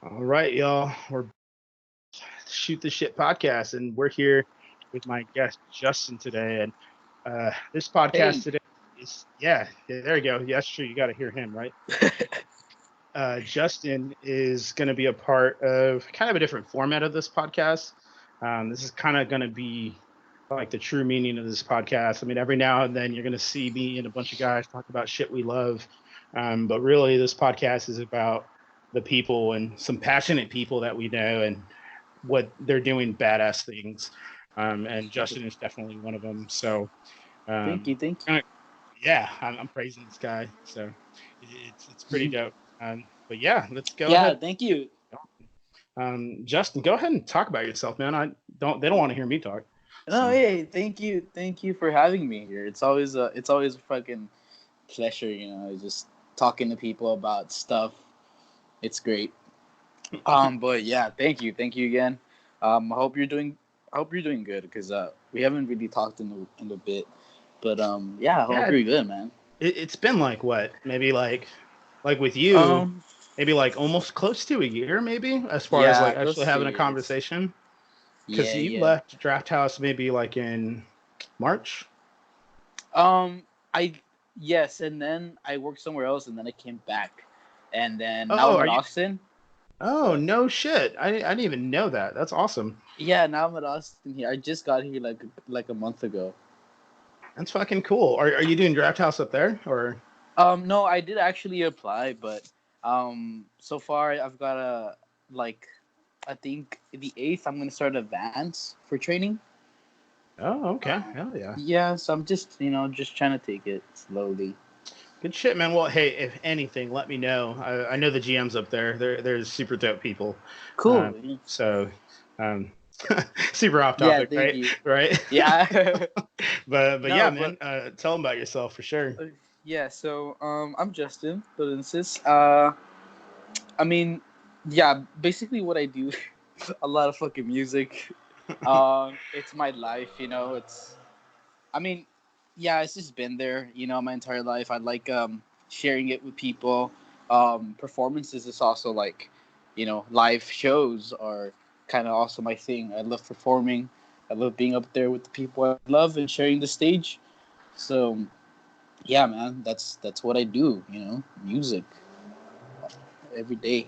All right, y'all. We're Shoot the Shit podcast, and we're here with my guest Justin today. And this podcast Hey. today is there you go. Yeah, that's true. You got to hear him, right? Justin is going to be a part of kind of a different format of this podcast. This is kind of going to be like the true meaning of this podcast. I mean, every now and then you're going to see me and a bunch of guys talk about shit we love. But really, this podcast is about the people and some passionate people that we know and what they're doing badass things. And Justin is definitely one of them. So, Thank um, you, thank you. kinda- yeah, I'm praising this guy. So it's pretty dope. But yeah, let's go Yeah, ahead. thank you. Justin, go ahead and talk about yourself, man. They don't want to hear me talk. No, So hey, thank you for having me here. It's always a fucking pleasure, just talking to people about stuff. It's great. But yeah, thank you again. I hope you're doing good because we haven't really talked in a bit, but yeah, I hope yeah, you're good, man. it's been like what, maybe like with you, Um, maybe like almost close to a year, maybe as far as yeah, like actually close to having a years. conversation. Because Yeah, you yeah. left Draft House maybe like in March. Um, I Yes, and then I worked somewhere else, and then I came back, and then now Oh, I'm are in you? Austin. Oh, no shit. I didn't even know that. That's awesome. Yeah, now I'm in Austin here. I just got here like a month ago. That's fucking cool. Are you doing Draft House up there or? No, I did actually apply, but so far I've got like, I think the 8th I'm gonna start advance for training. Oh, okay. Hell yeah. Yeah, so I'm just just trying to take it slowly. Good shit, man. Well, hey, if anything, let me know. I know the GMs up there. They're super dope people. Um, Cool. so, um, super off Yeah, topic, thank right? you. Right. Yeah. But No, yeah, but man. Tell them about yourself for sure. yeah. So I'm Justin Lorencez. I mean, yeah, basically what I do, a lot of fucking music. It's my life, I mean, yeah, it's just been there, my entire life. I like sharing it with people. Performances is also like, live shows are kind of also my thing. I love performing. I love being up there with the people I love and sharing the stage. So yeah, man, that's what I do. Music every day.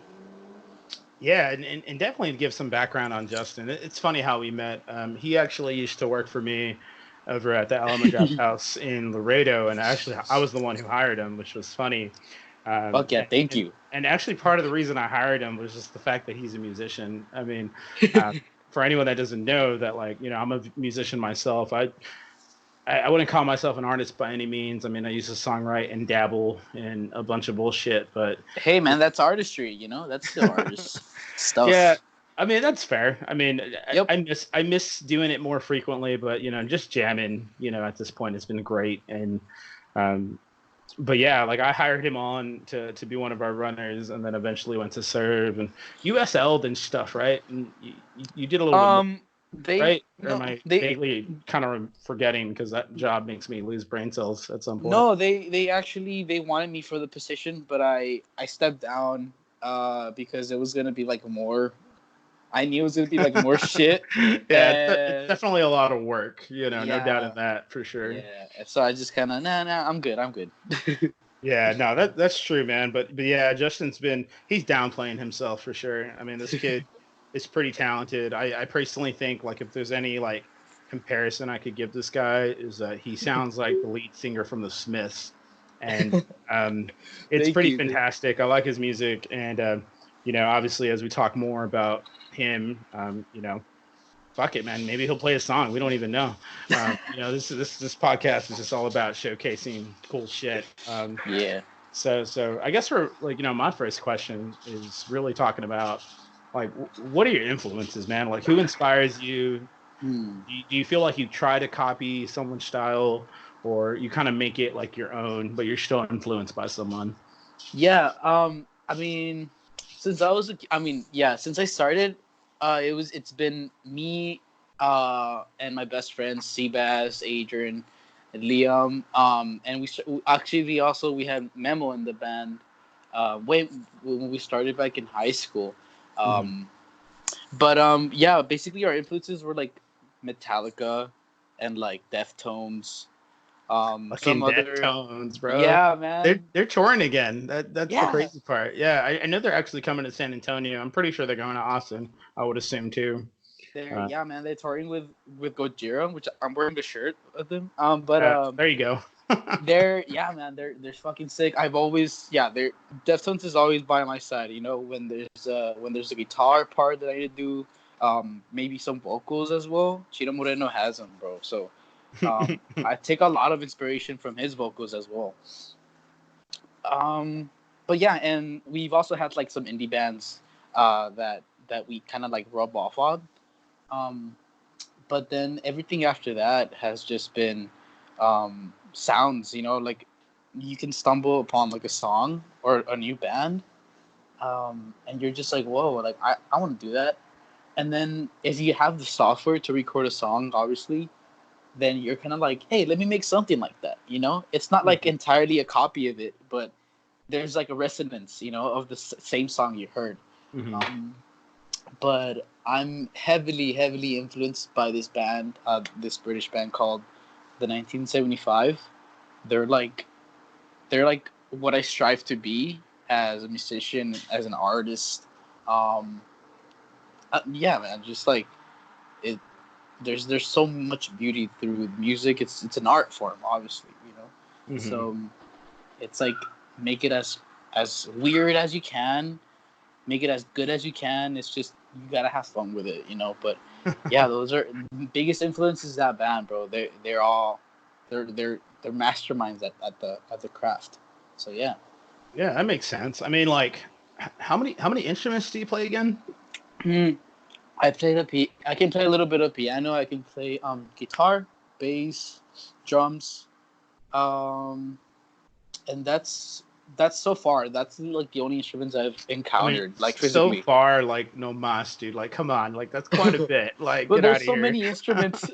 Yeah, and definitely to give some background on Justin. It's funny how we met. He actually used to work for me over at the Alamo Draft House in Laredo, and actually I was the one who hired him, which was funny. Um, Fuck yeah, and, thank and you. and actually part of the reason I hired him was just the fact that he's a musician. I mean, uh, for anyone that doesn't know that, like, I'm a musician myself. I wouldn't call myself an artist by any means. I mean, I used to songwrite and dabble in a bunch of bullshit, but Hey man, that's artistry. That's still artist yeah, stuff. I mean that's fair. I mean, Yep. I miss doing it more frequently, but just jamming, at this point has been great. And um, but yeah, like I hired him on to be one of our runners, and then eventually went to serve and USL'd and stuff, right? And you did a little bit more, Um, they right? Or am no I they vaguely kind of forgetting because that job makes me lose brain cells at some point? no they actually they wanted me for the position, but I stepped down because it was gonna be like more. I knew it was gonna be like more shit, Yeah, it's and definitely a lot of work, no doubt in yeah, that for sure. yeah. So I just kind of nah, I'm good. Yeah, no, that's true, man. But yeah, Justin's been he's downplaying himself for sure. I mean, this kid is pretty talented. I personally think like if there's any like comparison I could give this guy is that he sounds like the lead singer from the Smiths, and um, it's Thank pretty you. fantastic. I like his music, and obviously as we talk more about him, fuck it, man. Maybe he'll play a song. We don't even know. This podcast is just all about showcasing cool shit. Yeah. So I guess for like my first question is really talking about like what are your influences, man? Like who inspires you? Hmm. Do you feel like you try to copy someone's style, or you kind of make it like your own, but you're still influenced by someone? Yeah. I mean, since I started, it's been me, and my best friends, Seabass, Adrian, and Liam. And actually we had Memo in the band, way when we started back in high school. Um, but yeah, basically our influences were like Metallica and like Deftones. Some Fucking other, Deftones, bro. yeah, They're man, they're touring again. That's the yeah. crazy part. Yeah, I know they're actually coming to San Antonio. I'm pretty sure they're going to Austin. I would assume too. They're Uh, yeah, man. They're touring with Gojira, which I'm wearing the shirt of them. But there you go. they're yeah, man. They're fucking sick. I've always they're Deftones is always by my side. You know, when there's a guitar part that I need to do, maybe some vocals as well. Chino Moreno has them, bro. So I take a lot of inspiration from his vocals as well. Um, but yeah, and we've also had like some indie bands that we kind of like rub off on. Um, but then everything after that has just been sounds. You know, like you can stumble upon like a song or a new band, and you're just like, whoa, like I want to do that. And then if you have the software to record a song, obviously, then you're kind of like, hey, let me make something like that. You know, it's not like entirely a copy of it, but there's like a resonance, you know, of the same song you heard. Mhm. But I'm heavily influenced by this band, this British band called the 1975. They're like they're like what I strive to be as a musician, as an artist. Um, yeah, man, just like it. There's so much beauty through music. It's an art form, obviously, you know. Mhm. So it's like make it as weird as you can, make it as good as you can. It's just you gotta have fun with it, you know. But yeah, those are biggest influences that band, bro. They're all they're masterminds at the craft. So yeah. Yeah, that makes sense. I mean, like, how many instruments do you play again? I can play a little bit of piano. I can play guitar, bass, drums, um, and that's so far. That's like the only instruments I've I mean, encountered, like so physically. far, like, no mas, dude. Like, come on, like, that's quite a bit. Like, But get out there's of so here. many instruments.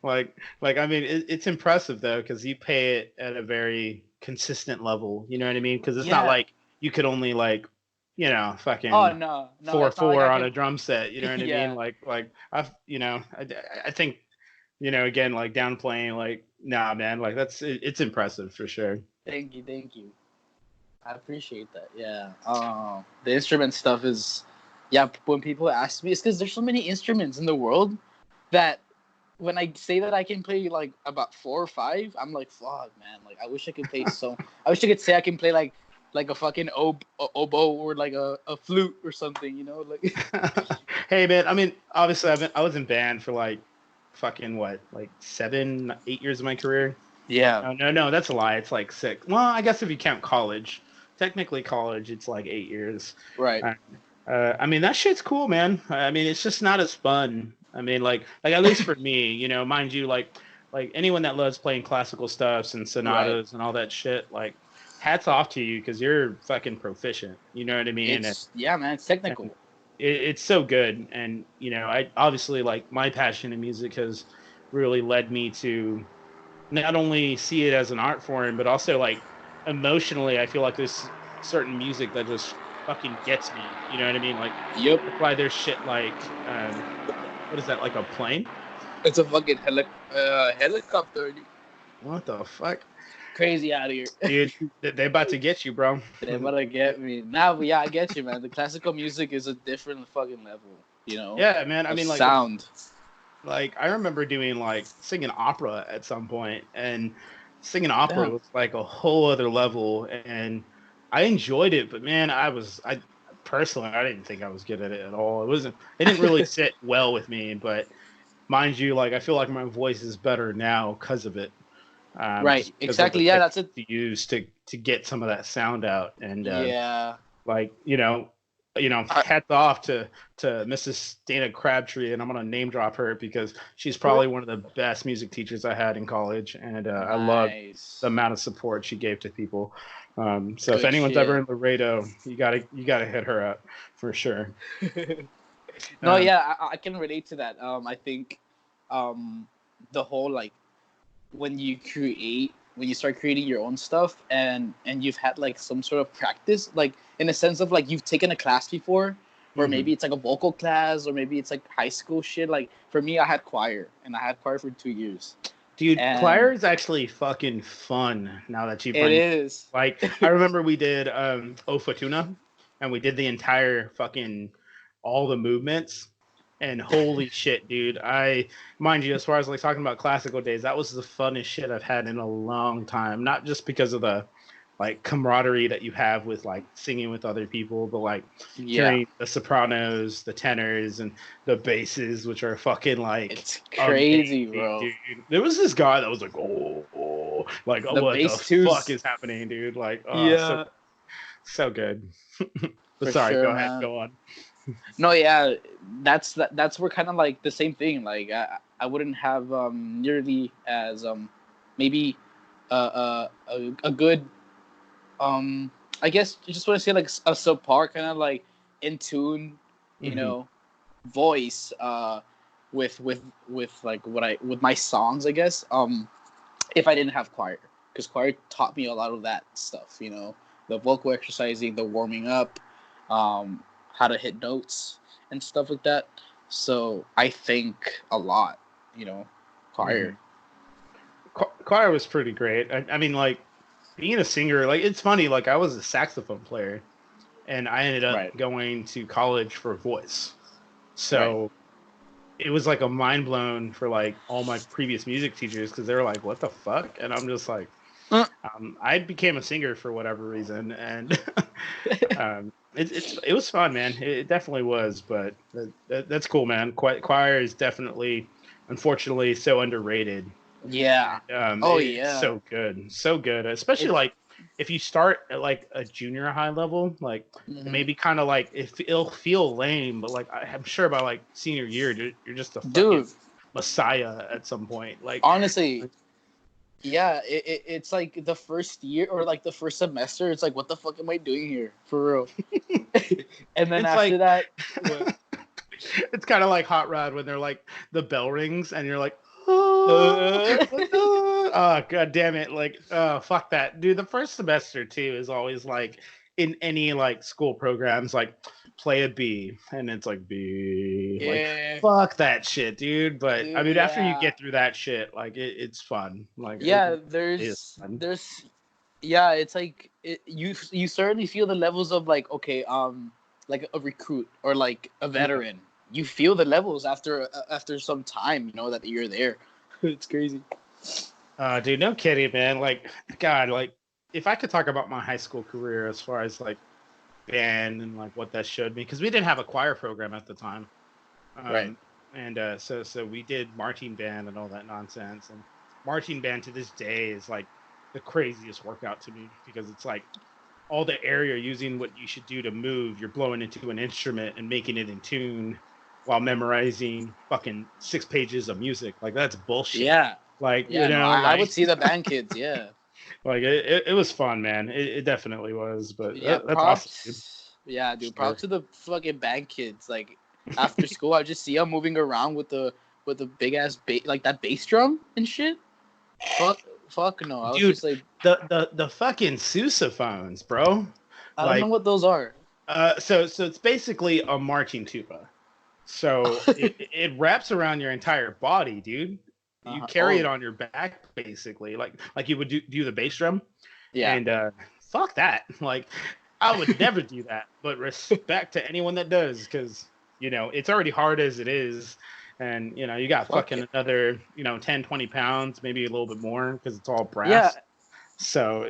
like, I mean, it's impressive though, because you pay it at a very consistent level. You know what I mean? Because it's not Yeah. like you could only like, Oh fucking no, four it's not like four I on can. a drum set. You know what I mean? Yeah. Like I think, again, like downplaying, like, nah, man, like it's impressive for sure. Thank you. I appreciate that. Yeah. The instrument stuff is, yeah. When people ask me, it's because there's so many instruments in the world that when I say that I can play like about 4 or 5, I'm like, fuck, man. Like I wish I could play so. I wish I could say I can play like a fucking oboe or like a flute or something. You know, like. Hey, man, I mean, obviously, I was in band for like fucking what, like 7, 8 years of my career. Yeah. No, that's a lie. It's like 6. Well, I guess if you count college, technically college, it's like 8 years. Right. Uh, I mean, that shit's cool, man. I mean, it's just not as fun. I mean, like at least for me, mind you, like anyone that loves playing classical stuffs and Right. sonatas and all that shit, like, hats off to you because you're fucking proficient. You know what I mean? And, It's yeah, man. It's technical. and it's so good. And I obviously, like, my passion in music has really led me to not only see it as an art form, but also like emotionally, I feel like there's certain music that just fucking gets me. You know what I mean? Like, Yep. that's why there's shit like, what is that? Like a plane? It's a fucking helicopter. What the fuck, Crazy out of here. dude? They about to get you, bro. They better get me. Nah, but yeah, I get you, man. The classical music is a different fucking level, you know, Yeah, man. I of mean, sound. like I remember doing like singing opera at some point, and singing opera Damn. was like a whole other level, and I enjoyed it. But man, I personally, I didn't think I was good at it at all. It didn't really sit well with me. But mind you, like, I feel like my voice is better now because of it, Right. just because of the Exactly. Yeah, that's technique it. to use to get some of that sound out. And Yeah. like, I, hats off to Mrs. Dana Crabtree, and I'm gonna name drop her because she's what? probably one of the best music teachers I had in college, and I loved the Nice. amount of support she gave to people. So if Good anyone's ever shit. in Laredo, you gotta hit her up for sure. No, Um, yeah, I can relate to that. I think, um, the whole like when you start creating your own stuff and you've had like some sort of practice, like in a sense of like you've taken a class before, or maybe it's like a vocal class, or maybe it's like high school shit. Like for me, I had choir, and I had choir for 2 years. Dude, choir And is actually fucking fun now that you it bring. is. Like, I remember we did O Fortuna, and we did the entire fucking all the movements. And holy shit, dude! Mind you, as far as like talking about classical days, that was the funnest shit I've had in a long time. Not just because of the like camaraderie that you have with like singing with other people, but like Yeah, hearing the sopranos, the tenors, and the basses, which are fucking like it's amazing, crazy, bro. dude. There was this guy that was like, like, oh, The what the bass fuck twos. is happening, dude? Like, Yeah, so good. But for sorry, sure, go ahead, man. go on. No, yeah, that's where kind of like the same thing. Like I wouldn't have nearly as maybe a good I guess you just want to say like a subpar kind of like in tune, you Hmm. know, voice with like what I with my songs, I guess. If I didn't have choir, because choir taught me a lot of that stuff, the vocal exercising, the warming up, how to hit notes and stuff like that. So I think a lot, choir. Hmm. Choir was pretty great. I mean, like being a singer, like it's funny. Like I was a saxophone player, and I ended up Right, going to college for voice. right. So it was like a mind blown for like all my previous music teachers because they were like, "What the fuck?" And I'm just like, Uh, I became a singer for whatever reason, and it was fun, man. It definitely was, but that's cool, man. Choir is definitely, unfortunately, so underrated. yeah. Oh It's yeah. so good, especially It. like if you start at like a junior high level, like it may Mhm. be kind of like it'll feel lame, but like I'm sure by like senior year, you're just a fucking Dude, messiah at some point. honestly, yeah, it's like the first year or like the first semester. It's like, what the fuck am I doing here for real? And then it's after like that, what? it's kind of like Hot Rod when they're like the bell rings and you're like, oh, Uh, oh god damn it, like oh fuck that, dude. The first semester too is always like in any like school programs like play a B and it's like B like yeah, fuck that shit, dude. But I dude, mean after you yeah, get through that shit, like it's fun. Like yeah. it is fun. Yeah. It's like you certainly feel the levels of like, okay, like a recruit or like a Yeah. veteran. You feel the levels after some time, that you're there. It's crazy. Dude, no kidding, man. Like, God, like, if I could talk about my high school career as far as like band and like what that showed me, because we didn't have a choir program at the time, Right. um, and so we did marching band and all that nonsense. And marching band to this day is like the craziest workout to me because it's like all the air you're using, what you should do to move, you're blowing into an instrument and making it in tune while memorizing fucking 6 pages of music. Like that's bullshit. Yeah. Like Yeah. No, I like would see the band kids. Yeah. like it was fun, man. It definitely was. But Yeah, that's awesome, dude. props. Yeah, dude, Sure. props to the fucking band kids. Like after school, I just see them moving around with the big ass like that bass drum and shit. Fuck, fuck no. I was Dude, just like, the fucking sousaphones, bro. I don't know Like, what those are. so it's basically a marching tuba. So it wraps around your entire body, dude. You carry it Oh, on your back, basically, like you would do the bass drum. yeah. And fuck that. Like, I would never do that. But respect to anyone that does, because it's already hard as it is. And you got Fuck fucking it. another 10, 20 pounds, maybe a little bit more because it's all Yeah. brass. So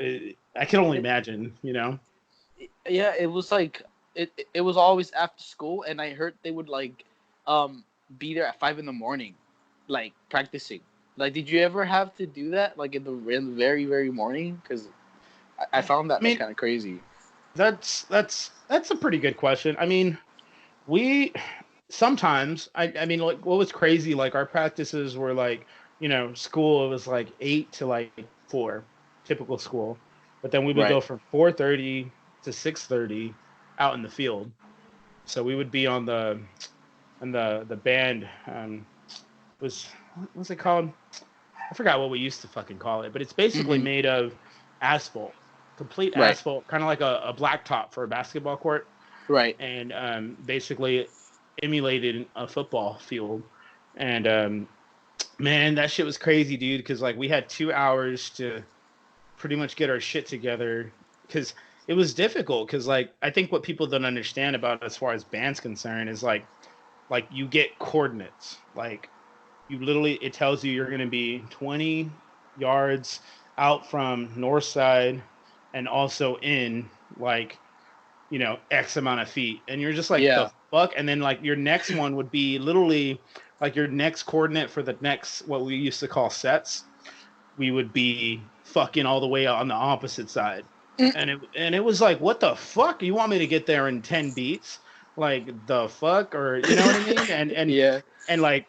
I can only It, imagine. yeah. It was like it was always after school, and I heard they would like um be there at 5 in the morning, like practicing. Like, did you ever have to do that, like in the very very morning? Because I found I that like mean, kind of crazy. that's a pretty good question. I mean, we sometimes I mean like what was crazy, like our practices were like school, it was like 8 to like 4, typical school, but then we would go Right. from 4:30 to 6:30 out in the field. So we would be on the band, was what was it called? I forgot what we used to fucking call it, but it's basically Mm-hmm. made of asphalt, complete Right. asphalt, kind of like a blacktop for a basketball court. Right. and basically emulated a football field. And man, that shit was crazy, dude. Because like we had 2 hours to pretty much get our shit together. Because it was difficult. Because like I think what people don't understand about as far as band's concerned is like you get coordinates. Like you literally it tells you you're going to be 20 yards out from north side and also in like X amount of feet. And you're just like, the Yeah. fuck? And then like your next one would be literally like your next coordinate for the next, what we used to call sets. We would be fucking all the way on the opposite side. And it was like, what the fuck? You want me to get there in 10 beats? Like the fuck? Or you know what I mean? Yeah. And like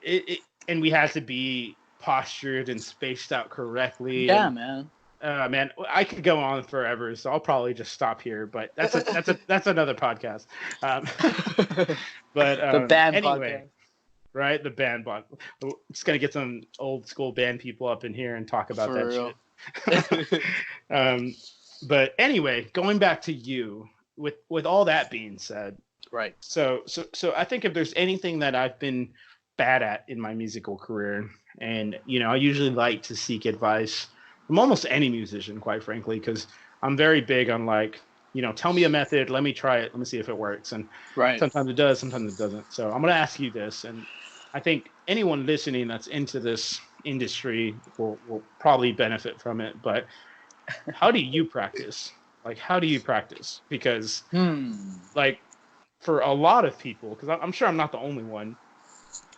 and we had to be postured and spaced out correctly. Yeah, And man. man, I could go on forever, so I'll probably just stop here. But that's another podcast. Um, but The band anyway, podcast. right? The band block. We're just gonna get some old school band people up in here and talk about For that real. shit. um, but anyway, going back to you, with all that being said, Right. so I think if there's anything that I've been bad at in my musical career, and I usually like to seek advice from almost any musician, quite frankly, because I'm very big on like, tell me a method, let me try it, let me see if it works, and Right. sometimes it does, sometimes it doesn't. So I'm gonna ask you this, and I think anyone listening that's into this industry will probably benefit from it. But how do you practice? Like, how do you practice? Because Hmm. like for a lot of people, because I'm sure I'm not the only one,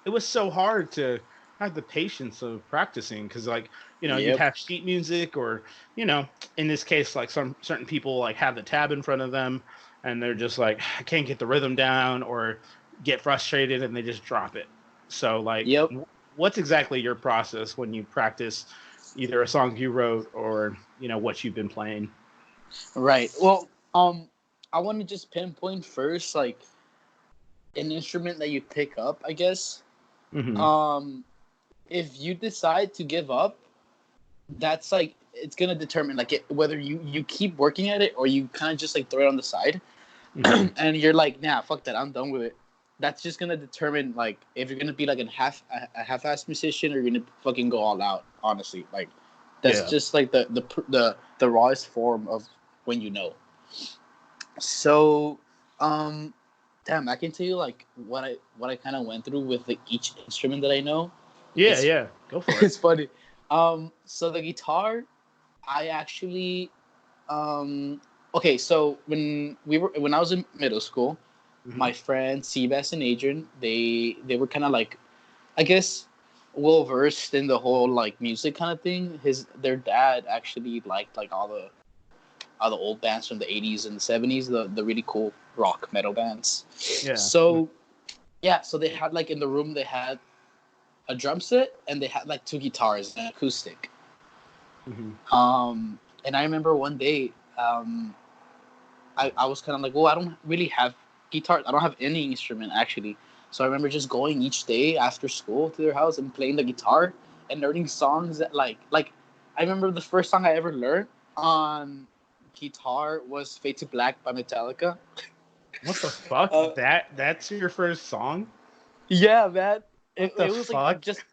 it was so hard to have the patience of practicing because like you'd Yep. have sheet music or you know in this case like some certain people like have the tab in front of them and they're just like I can't get the rhythm down or get frustrated and they just drop it. So like Yep. what's exactly your process when you practice either a song you wrote or what you've been playing? Right. Well, I want to just pinpoint first, like an instrument that you pick up, I guess. Hmm. Um, if you decide to give up, that's like it's gonna determine like whether you keep working at it or you kind of just like throw it on the side, Hmm. and you're like, nah, fuck that, I'm done with it. That's just gonna determine like if you're gonna be like a half-assed musician or you're gonna fucking go all out. Honestly, like that's Yeah. just like the rawest form of when you know. So, um, damn, I can tell you like what I kind of went through with like each instrument that I know. Yeah. It's Yeah. Go for it. it's funny. So the guitar, I actually, um, okay. So when I was in middle school, Hmm. my friends Seabass and Adrian, they were kind of like, I guess, well versed in the whole like music kind of thing. Their dad actually liked like all the old bands from the 80s and the 70s, the really cool rock metal bands. Yeah. So yeah, so they had like in the room they had a drum set and they had like two guitars and an acoustic. Hmm. And I remember one day, I was kind of like, well, I don't really have guitar. I don't have any instrument actually. So I remember just going each day after school to their house and playing the guitar and learning songs that like I remember the first song I ever learned on guitar was "Fade to Black" by Metallica. What the fuck? Uh, That's your first song? yeah, man. What the It was like fuck? just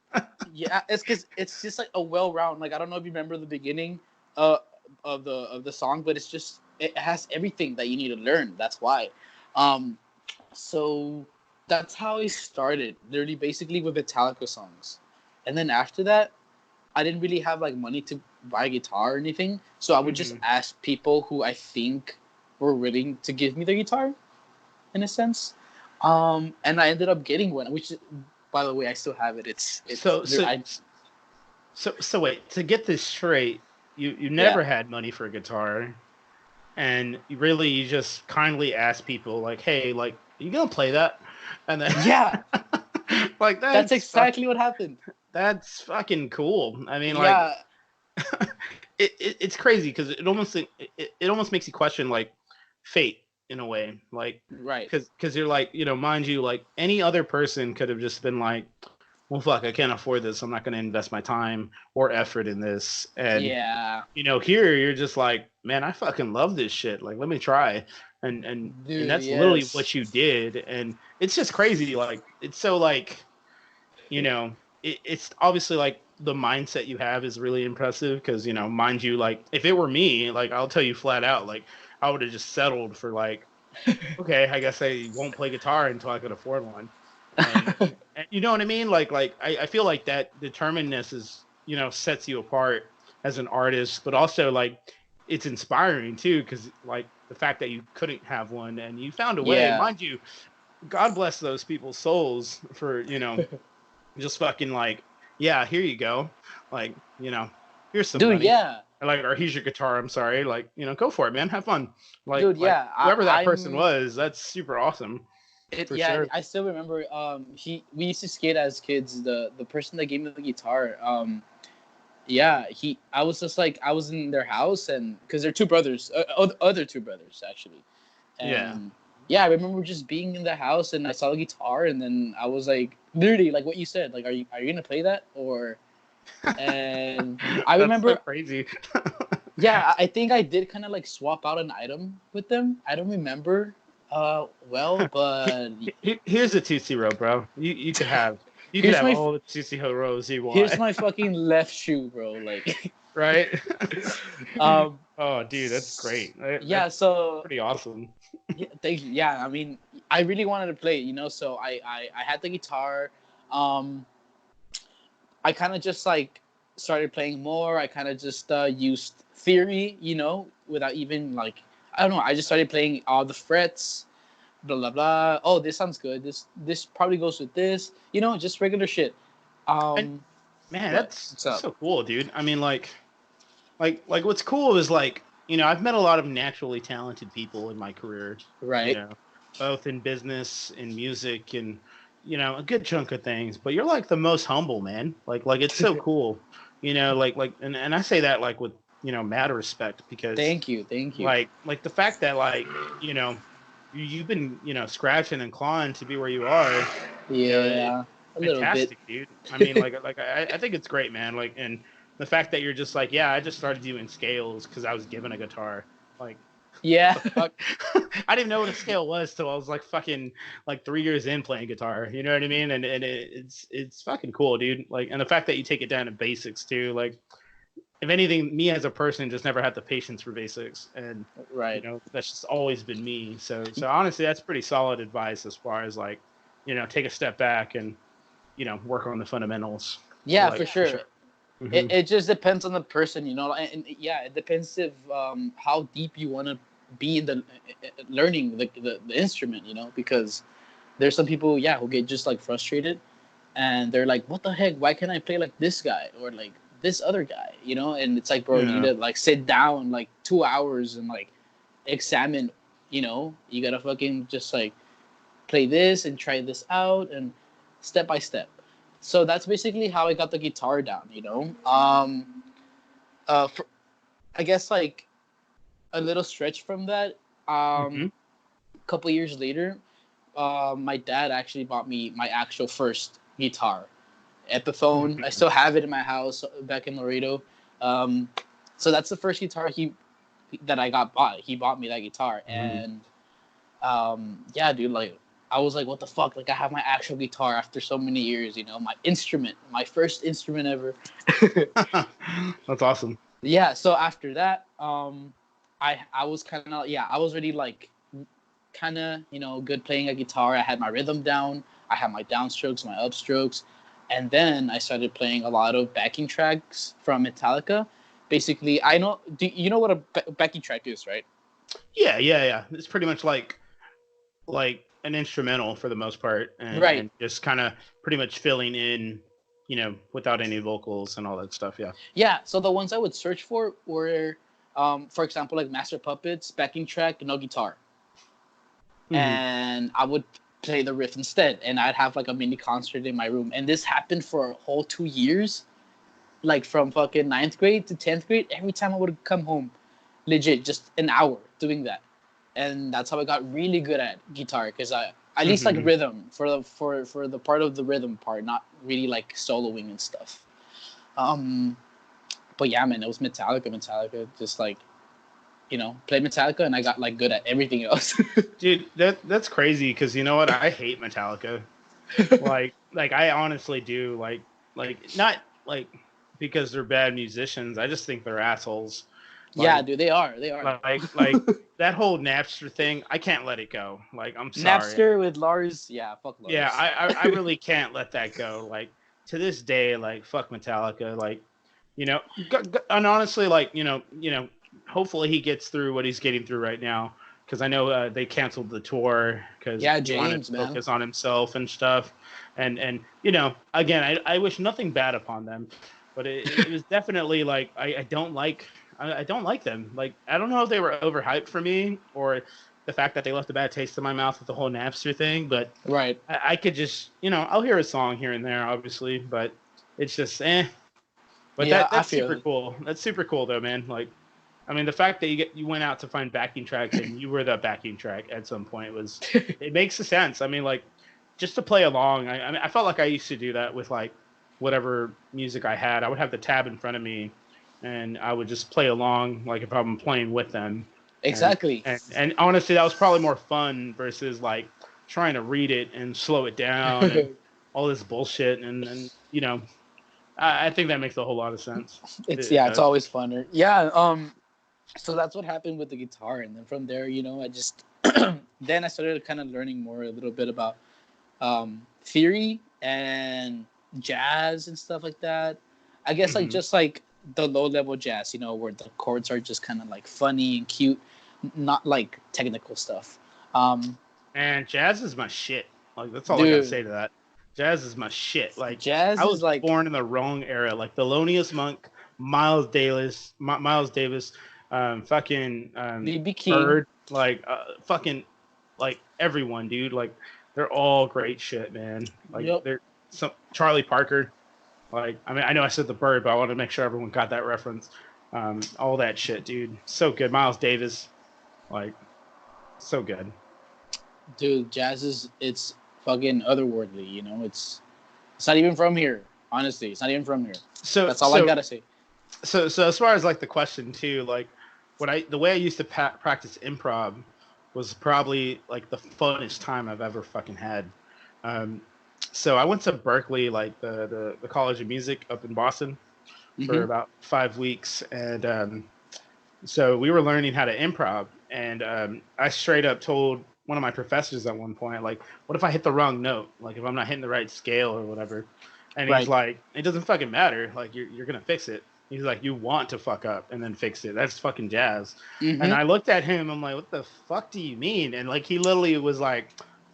yeah. It's because it's just like a well round. Like I don't know if you remember the beginning, uh, of the song, but it's just it has everything that you need to learn. That's why. Um, so that's how I started. Literally, basically with Metallica songs, and then after that, I didn't really have like money to buy a guitar or anything. So I would just Hmm. ask people who I think were willing to give me the guitar, in a sense. And I ended up getting one, which, by the way, I still have it. It's So there. so so wait, to get this straight, you Yeah, never had money for a guitar, and you just kindly asked people like, "Hey, like, are you gonna play that?" And then yeah. like That's exactly what happened. that's fucking cool. I mean, like, Yeah, it's crazy because it almost makes you question like fate in a way, like right. because you're like mind you, like any other person could have just been like, well, fuck, I can't afford this. I'm not going to invest my time or effort in this. And Yeah, here you're just like, man, I fucking love this shit. Like, let me try. And dude. that's literally Yes. what you did. And it's just crazy. Like, it's so like, you know, it's obviously like the mindset you have is really impressive because, mind you, like, if it were me, like, I'll tell you flat out, like, I would have just settled for like, okay, I guess I won't play guitar until I could afford one. And you know what I mean? Like I feel like that determinedness is, sets you apart as an artist, but also like it's inspiring too, because like the fact that you couldn't have one and you found a way, Yeah, mind you, God bless those people's souls for, just fucking like, yeah, here you go. Like, here's some dude. money. Yeah, Or here's your guitar. I'm sorry. Like, go for it, man. Have fun. Like, dude. Yeah, whoever that person I'm. was, that's super awesome It for yeah, sure. I still remember. We used to skate as kids. The person that gave me the guitar. Yeah, I was just like I was in their house and because they're two brothers, other two brothers actually, Yeah. and yeah, I remember just being in the house and I saw the guitar and then I was like literally like what you said, like are you gonna play that or and I That's so remember crazy. yeah, I think I did kind of like swap out an item with them. I don't remember well, but Here's a Tootsie Roll, bro. You could here's have my all the Tootsie Rolls you here's want, my fucking left shoe, bro. Like, right? um, Oh, dude, that's great. yeah. That's So pretty awesome. yeah, thank you. Yeah, I mean, I really wanted to play, So I had the guitar. Um, I kind of just like started playing more. I kind of just used theory, without even like I don't know. I just started playing all the frets, blah blah blah. Oh, this sounds good. This probably goes with this, just regular shit. And Um, man, but that's what's up? so cool, dude. I mean, like what's cool is like, I've met a lot of naturally talented people in my career, you Right. know, both in business, in music, and a good chunk of things. But you're like the most humble, man. Like it's so cool, and I say that like with mad respect because Thank you. Thank you. like the fact that like you've been scratching and clawing to be where you are, it's Yeah, a little bit. fantastic, dude. I mean, like I think it's great, man. Like, and the fact that you're just like, yeah, I just started doing scales because I was given a guitar. Like, Yeah. the fuck? I didn't even know what a scale was till I was like fucking like 3 years in playing guitar. You know what I mean? And it's fucking cool, dude. Like, and the fact that you take it down to basics too. Like, if anything, me as a person just never had the patience for basics, and Right. that's just always been me. So honestly, that's pretty solid advice as far as like, take a step back and work on the fundamentals. Yeah, Like for for sure. sure. It, Hmm. it just depends on the person, and yeah, it depends if how deep you want to be in the learning the instrument, because there's some people, yeah, who get just like frustrated and they're like, what the heck? Why can't I play like this guy or like this other guy? And it's like, bro, you need Yeah. to like sit down like 2 hours and like examine. You gotta fucking just like play this and try this out and step by step. So that's basically how I got the guitar down. For, I guess like a little stretch from that. Hmm. A couple years later, my dad actually bought me my actual first guitar, Epiphone. I still have it in my house back in Laredo. Um, so that's the first guitar that I got bought. He bought me that guitar, Hmm. and yeah, dude, like I was like, what the fuck? Like I have my actual guitar after so many years, my instrument, my first instrument ever. That's awesome. Yeah, so after that, I was kind of yeah, I was already like kind of good playing a guitar. I had my rhythm down. I had my downstrokes, my upstrokes, and then I started playing a lot of backing tracks from Metallica. Basically, I know. Do you know what a backing track is, right? Yeah, yeah, yeah. It's pretty much like an instrumental for the most part, and Right. and just kind of pretty much filling in, without any vocals and all that stuff. Yeah. Yeah. So the ones I would search for were, for example, like Master Puppets backing track, no guitar, Hmm. and I would play the riff instead, and I'd have like a mini concert in my room. And this happened for a whole 2 years, like from fucking ninth grade to 10th grade. Every time I would come home, legit, just an hour doing that, and that's how I got really good at guitar because I At least like rhythm for the part of the rhythm part, not really like soloing and stuff. But yeah, man, it was Metallica. Metallica, just like, played Metallica, and I got like good at everything else. Dude, that's crazy because you know what? I hate Metallica. Like I honestly do. Like not like because they're bad musicians. I just think they're assholes. Yeah, Like dude, they are. They are. like that whole Napster thing. I can't let it go. Like I'm sorry. Napster with Lars. Yeah, fuck Lars. Yeah, I really can't let that go. Like to this day, like fuck Metallica. Like and honestly, like hopefully he gets through what he's getting through right now. Because I know they canceled the tour because he wanted to focus on himself and stuff. And again, I wish nothing bad upon them, but it was definitely like I don't like them. Like I don't know if they were overhyped for me or the fact that they left a bad taste in my mouth with the whole Napster thing. But right, I could just I'll hear a song here and there, obviously, but it's just eh. But yeah, that's super cool. That's super cool though, man. Like. I mean, the fact that you went out to find backing tracks and you were the backing track at some point it makes sense. I mean, like just to play along. I mean, I felt like I used to do that with like whatever music I had. I would have the tab in front of me, and I would just play along like if I'm playing with them. Exactly. And honestly, that was probably more fun versus like trying to read it and slow it down and all this bullshit. And I think that makes a whole lot of sense. It's always funner. Yeah. So that's what happened with the guitar, and then from there, I just then I started kind of learning more a little bit about theory and jazz and stuff like that. I guess like just like the low level jazz, where the chords are just kind of like funny and cute, not like technical stuff. And jazz is my shit. Like that's all I gotta say to that. Jazz is my shit. Like jazz I was is like born in the wrong era. Like Thelonious Monk, Miles Davis, fucking B.B. King. Bird, like fucking like everyone, dude. Like they're all great shit, man. Like they're some Charlie Parker. Like I mean, I know I said the Bird, but I want to make sure everyone got that reference. All that shit, dude. So good. Miles Davis, like so good. Dude, jazz it's fucking otherworldly. It's not even from here. Honestly, it's not even from here. So that's all I gotta say. So as far as like the question too, like the way I used to practice improv was probably like the funnest time I've ever fucking had. So I went to Berkeley, like the College of Music up in Boston, for about 5 weeks, and so we were learning how to improv, and I straight up told one of my professors at one point, like, what if I hit the wrong note? Like if I'm not hitting the right scale or whatever. And he's like, it doesn't fucking matter. Like you're gonna fix it. He's like, you want to fuck up and then fix it. That's fucking jazz. And I looked at him. I'm like, what the fuck do you mean? And like he literally was like,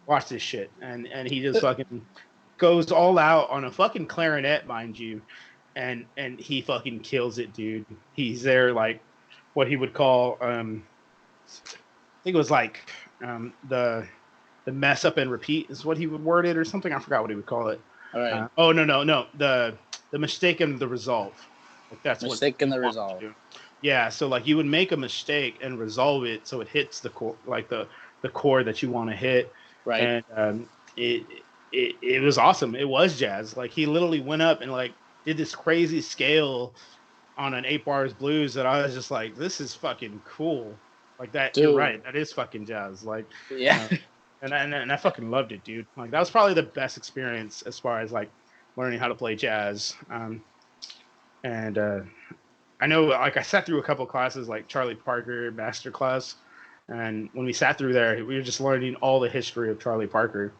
watch this shit. And he just fucking goes all out on a fucking clarinet, mind you. And he fucking kills it, dude. He's there like what he would call I think it was like the mess up and repeat is what he would word it or something. I forgot what he would call it. All right. No. The mistake and the resolve. Like that's mistake and the resolve. Yeah. So like you would make a mistake and resolve it so it hits the core, like the chord that you want to hit. Right. And it was awesome. It was jazz. Like he literally went up and like did this crazy scale on an 8 bars blues that I was just like, this is fucking cool. Like that. Dude. You're right. That is fucking jazz. Like yeah. And I fucking loved it, dude. Like that was probably the best experience as far as like learning how to play jazz. And I know, like I sat through a couple classes, like Charlie Parker master class, and when we sat through there, we were just learning all the history of Charlie Parker,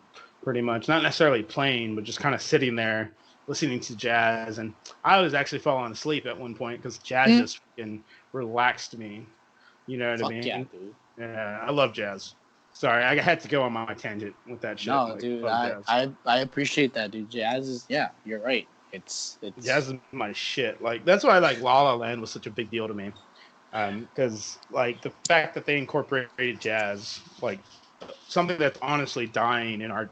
pretty much. Not necessarily playing, but just kind of sitting there listening to jazz. And I was actually falling asleep at one point because jazz just fucking relaxed me. You know what I mean? Yeah, dude. Yeah, I love jazz. Sorry, I had to go on my tangent with that shit. No, like, dude, I appreciate that, dude. Jazz is, yeah, you're right. It's jazz is my shit. Like that's why like La La Land was such a big deal to me, because like the fact that they incorporated jazz, like something that's honestly dying in our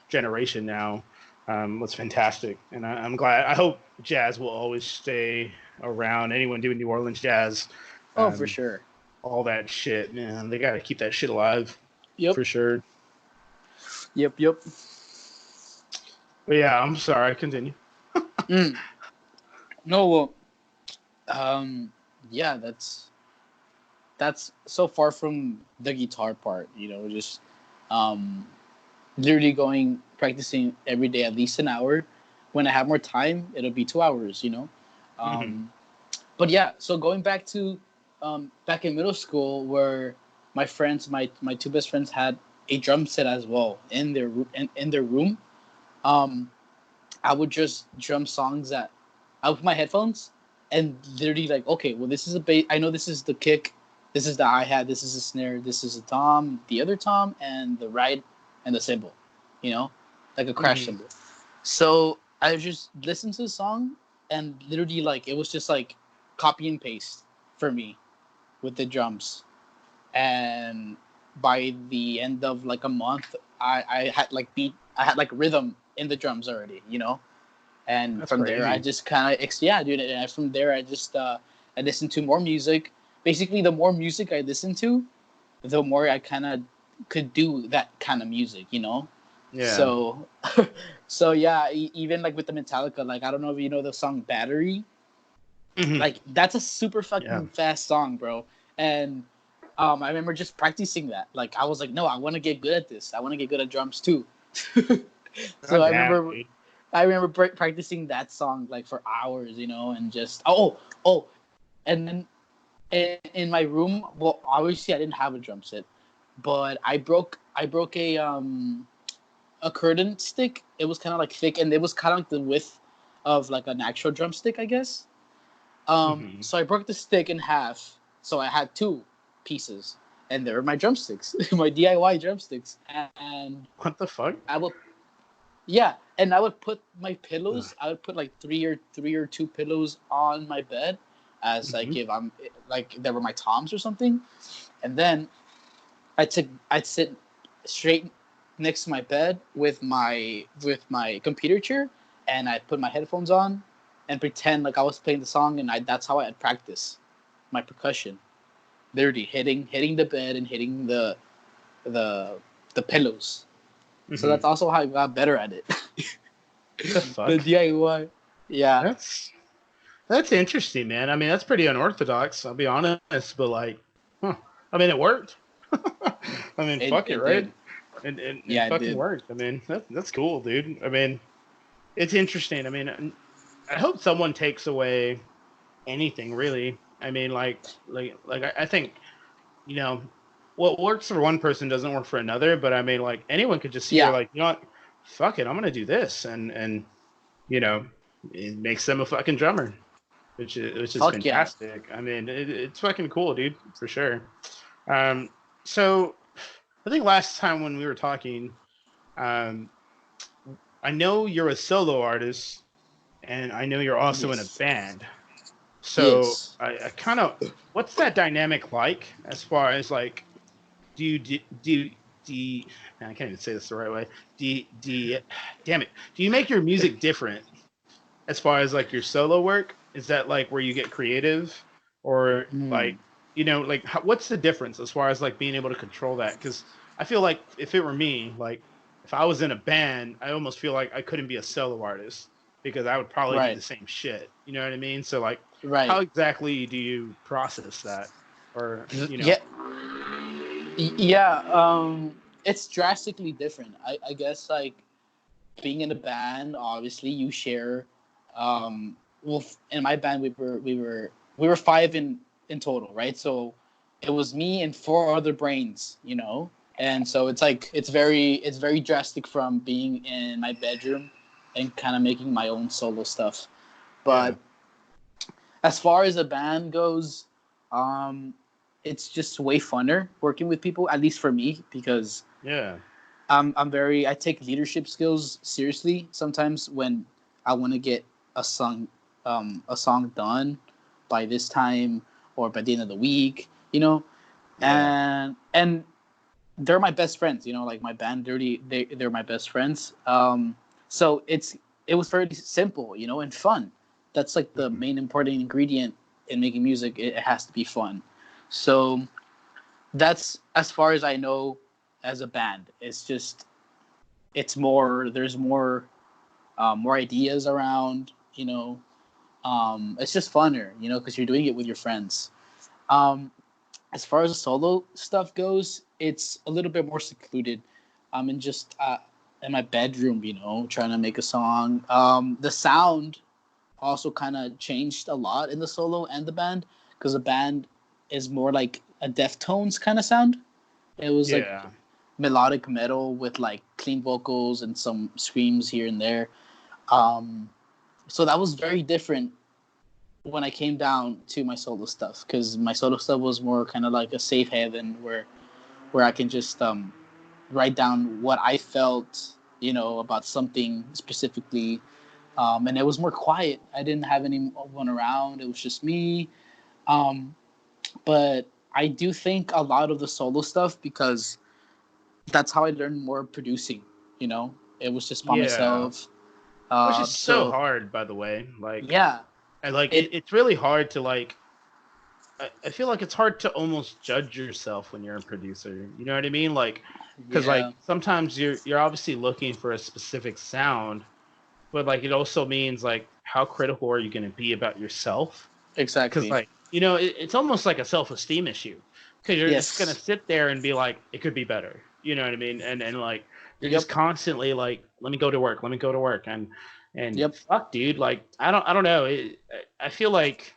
generation now, was fantastic. And I'm glad. I hope jazz will always stay around. Anyone doing New Orleans jazz, oh for sure. All that shit, man. They got to keep that shit alive. Yep. For sure. Yep. But yeah, I'm sorry. Continue. Mm. No, well, um, yeah, that's so far from the guitar part. Just um, literally going practicing every day at least an hour. When I have more time, it'll be 2 hours. Hmm. Um, but yeah, so going back to back in middle school, where my friends, my two best friends, had a drum set as well in their room. Um, I would just drum songs that I would put my headphones and literally like, okay, well, this is a bass. I know this is the kick, this is the hi hat, this is the snare, this is the tom, the other tom, and the ride and the cymbal, you know, like a crash Hmm. cymbal. So I just listened to the song and literally like it was just like copy and paste for me with the drums. And by the end of like a month, I had like I had like rhythm in the drums already. And That's from there I crazy. just kind of yeah, dude. And from there I just I listened to more music. Basically, the more music I listened to, the more I kind of could do that kind of music. Yeah. So so yeah, even like with the Metallica, like I don't know if you know the song Battery. Hmm. Like that's a super Yeah. fucking fast song, bro. And I remember just practicing that. Like I was like, no, I want to get good at this. I want to get good at drums too. So God I damn, remember dude. I remember practicing that song like for hours, and just and then in my room, well, obviously I didn't have a drum set, but I broke a curtain stick. It was kind of like thick, and it was kind of like the width of like an actual drumstick, I guess. Hmm. So I broke the stick in half, so I had two pieces, and they were my drumsticks, my DIY drumsticks, and What the fuck? I would yeah, and I would put my Ugh. pillows. I would put like three or two pillows on my bed, as like Hmm. if I'm like they were my toms or something, and then I'd sit straight next to my bed with my computer chair, and I'd put my headphones on and pretend like I was playing the song, and that's how I'd practice my percussion, literally hitting the bed and hitting the the pillows. So Hmm. that's also how I got better at it. The The fuck? DIY. Yeah. That's that's interesting, man. I mean, that's pretty unorthodox. I'll be honest, but like, huh. I mean, it worked. I mean, It fuck it, it right? did. It Yeah, it fucking did. worked. I mean, that's cool, dude. I mean, it's interesting. I mean, I hope someone takes away anything really. I mean, I think you know what works for one person doesn't work for another. But I mean, like anyone could just hear Yeah. like, you know what, fuck it, I'm gonna do this, and you know, it makes them a fucking drummer, which is Fuck yeah. fantastic. I mean, it's fucking cool, dude, for sure. Um, so I think last time when we were talking, um, I know you're a solo artist, and I know you're also in a Yes. band. So Yes. I kind of, what's that dynamic like as far as like, do you, man, I can't even say this the right way. Damn it. Do you make your music different as far as like your solo work? Is that like where you get creative, or Mm. like, like what's the difference as far as like being able to control that? Because I feel like if it were me, like if I was in a band, I almost feel like I couldn't be a solo artist because I would probably do Right. the same shit. You know what I mean? So like, how Right. exactly do you process that? Or Yeah. Yeah. It's drastically different. I guess like being in a band, obviously you share. Well, in my band we were five in total, right? So it was me and four other brains. And so it's like it's very drastic from being in my bedroom and kind of making my own solo stuff. Yeah. But as far as a band goes, um, it's just way funner working with people, at least for me, because Yeah. I take leadership skills seriously sometimes when I want to get a song done by this time or by the end of the week. Yeah. And they're my best friends. Like my band Dirty, they're my best friends. So it was very simple, and fun. That's like the Mhm. main important ingredient in making music. It has to be fun. So that's as far as I know as a band. It's just it's more, there's more ideas around, you know. It's just funner, you know, because you're doing it with your friends. Um, as far as the solo stuff goes, it's a little bit more secluded. I'm in just in my bedroom, you know, trying to make a song. The sound also kind of changed a lot in the solo and the band, because the band is more like a Deftones kind of sound. It was like Yeah. melodic metal with like clean vocals and some screams here and there. Um, so that was very different when I came down to my solo stuff, because my solo stuff was more kind of like a safe haven where I can just write down what I felt, you know, about something specifically. And it was more quiet. I didn't have anyone around. It was just me. Um, but I do think a lot of the solo stuff, because that's how I learned more producing. You know, it was just by Yeah. myself. Which is so So hard, by the way. Like, yeah, and like it it's really hard to like. I feel like it's hard to almost judge yourself when you're a producer. You know what I mean? Like, because like yeah, sometimes you're obviously looking for a specific sound, but like it also means like how critical are you going to be about yourself? Because exactly. like it's almost like a self-esteem issue, because you're just going to Yes. sit there and be like it could be better. You know what I mean? And like you're just Yep. constantly like let me go to work, let me go to work, and Yep. fuck, dude. Like I don't know. I feel like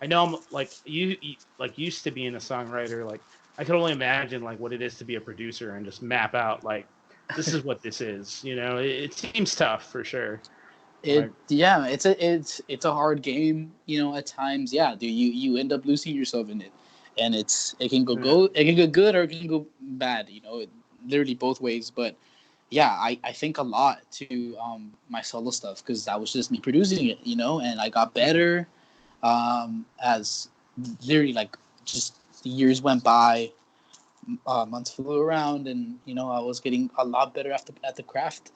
I know I'm like you like used to being a songwriter. Like I can only imagine like what it is to be a producer and just map out like this is what this is. You know, it seems tough for sure. It Like, yeah, it's a hard game, you know, at times. Yeah, dude, you end up losing yourself in it. And it can yeah. it can go good or it can go bad, you know, literally both ways. But yeah, I think a lot to my solo stuff, because that was just me producing it, you know, and I got better as literally like just the years went by, months flew around, and you know I was getting a lot better at the craft.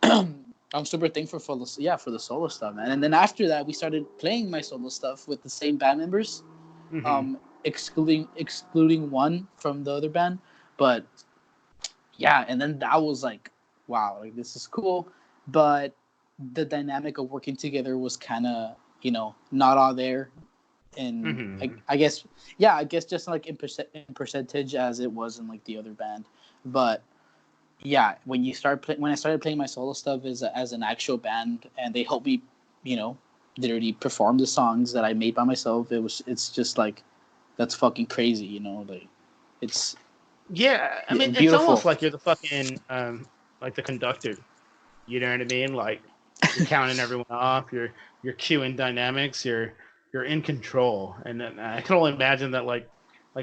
And I'm super thankful for the solo stuff, man. And then after that, we started playing my solo stuff with the same band members, Hmm. excluding one from the other band. But yeah, and then that was like, wow, like this is cool. But the dynamic of working together was kind of, you know, not all there. And Hmm. I guess, yeah, I guess just like in percentage as it was in like the other band. But yeah, when I started playing my solo stuff as an actual band, and they helped me, you know, literally perform the songs that I made by myself. It's just like, that's fucking crazy, you know, it's Yeah, I mean, it's almost beautiful. like you're the fucking like the conductor. You know what I mean? Like you're counting everyone off. You're cueing dynamics. You're in control. And then I can only imagine that like